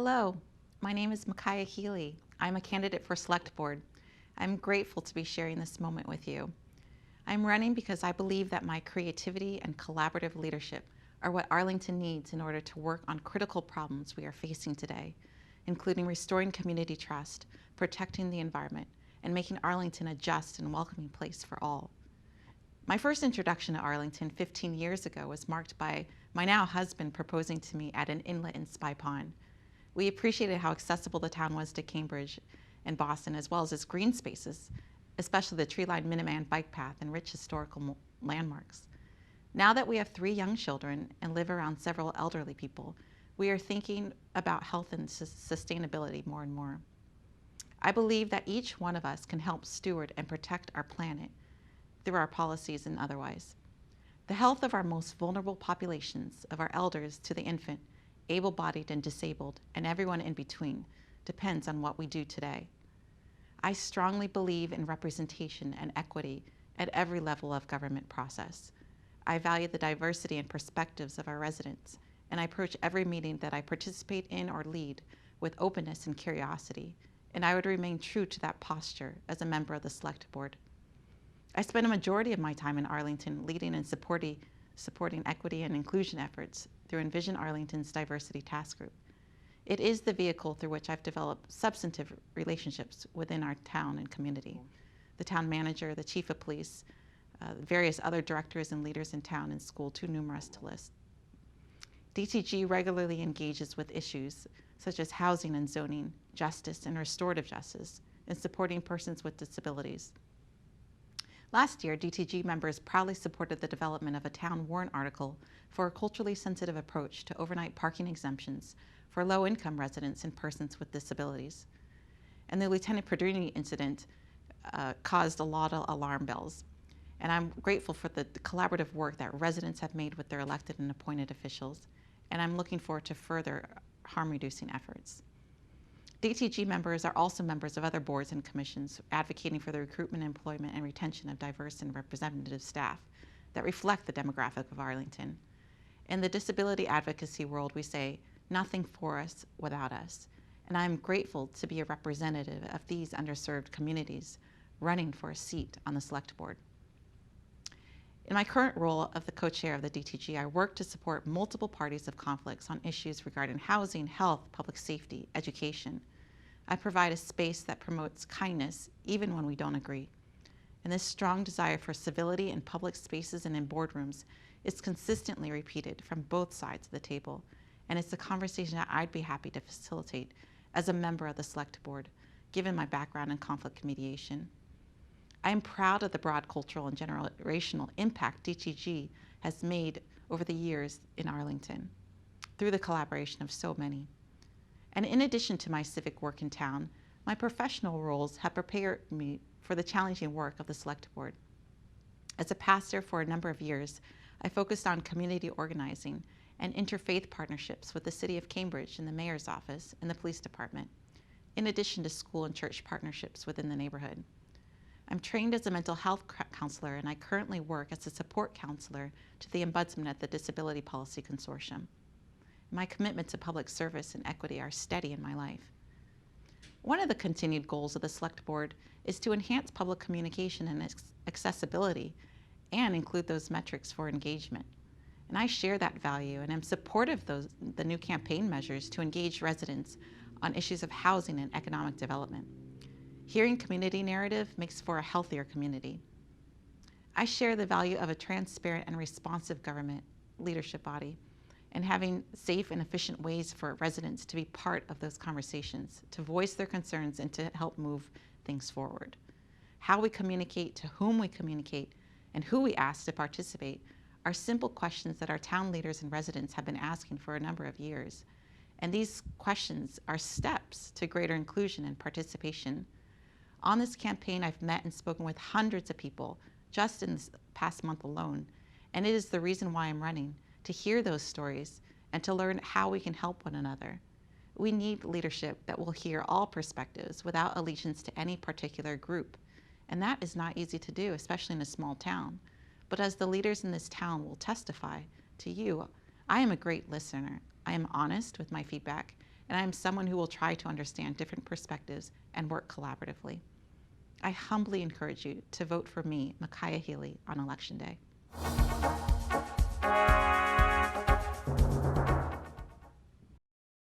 Hello, my name is Michaiah Healy. I'm a candidate for Select Board. I'm grateful to be sharing this moment with you. I'm running because I believe that my creativity and collaborative leadership are what Arlington needs in order to work on critical problems we are facing today, including restoring community trust, protecting the environment, and making Arlington a just and welcoming place for all. My first introduction to Arlington 15 years ago was marked by my now husband proposing to me at an inlet in Spy Pond. We appreciated how accessible the town was to Cambridge and Boston, as well as its green spaces, especially the tree-lined Minuteman bike path and rich historical landmarks. Now that we have 3 young children and live around several elderly people, we are thinking about health and sustainability more and more. I believe that each one of us can help steward and protect our planet through our policies and otherwise. The health of our most vulnerable populations, of our elders to the infant, able-bodied and disabled, and everyone in between, depends on what we do today. I strongly believe in representation and equity at every level of government process. I value the diversity and perspectives of our residents, and I approach every meeting that I participate in or lead with openness and curiosity, and I would remain true to that posture as a member of the Select Board. I spend a majority of my time in Arlington leading and supporting equity and inclusion efforts through Envision Arlington's Diversity Task Group. It is the vehicle through which I've developed substantive relationships within our town and community. The town manager, the chief of police, various other directors and leaders in town and school, too numerous to list. DTG regularly engages with issues such as housing and zoning, justice and restorative justice, and supporting persons with disabilities. Last year, DTG members proudly supported the development of a town warrant article for a culturally sensitive approach to overnight parking exemptions for low-income residents and persons with disabilities. And the Lieutenant Pedrini incident caused a lot of alarm bells. And I'm grateful for the collaborative work that residents have made with their elected and appointed officials, and I'm looking forward to further harm-reducing efforts. DTG members are also members of other boards and commissions advocating for the recruitment, employment, and retention of diverse and representative staff that reflect the demographic of Arlington. In the disability advocacy world, we say, nothing for us without us. And I'm grateful to be a representative of these underserved communities running for a seat on the Select Board. In my current role of the co-chair of the DTG, I work to support multiple parties of conflicts on issues regarding housing, health, public safety, education. I provide a space that promotes kindness even when we don't agree. And this strong desire for civility in public spaces and in boardrooms is consistently repeated from both sides of the table. And it's a conversation that I'd be happy to facilitate as a member of the Select Board, given my background in conflict mediation. I am proud of the broad cultural and generational impact DTG has made over the years in Arlington through the collaboration of so many. And in addition to my civic work in town, my professional roles have prepared me for the challenging work of the Select Board. As a pastor for a number of years, I focused on community organizing and interfaith partnerships with the City of Cambridge and the Mayor's Office and the Police Department, in addition to school and church partnerships within the neighborhood. I'm trained as a mental health counselor, and I currently work as a support counselor to the Ombudsman at the Disability Policy Consortium. My commitment to public service and equity are steady in my life. One of the continued goals of the Select Board is to enhance public communication and accessibility and include those metrics for engagement. And I share that value and am supportive of the new campaign measures to engage residents on issues of housing and economic development. Hearing community narrative makes for a healthier community. I share the value of a transparent and responsive government leadership body and having safe and efficient ways for residents to be part of those conversations, to voice their concerns and to help move things forward. How we communicate, to whom we communicate, and who we ask to participate are simple questions that our town leaders and residents have been asking for a number of years. And these questions are steps to greater inclusion and participation. On this campaign, I've met and spoken with hundreds of people just in this past month alone, and it is the reason why I'm running, to hear those stories and to learn how we can help one another. We need leadership that will hear all perspectives without allegiance to any particular group, and that is not easy to do, especially in a small town. But as the leaders in this town will testify to you, I am a great listener. I am honest with my feedback, and I am someone who will try to understand different perspectives and work collaboratively. I humbly encourage you to vote for me, Michaiah Healy, on Election Day.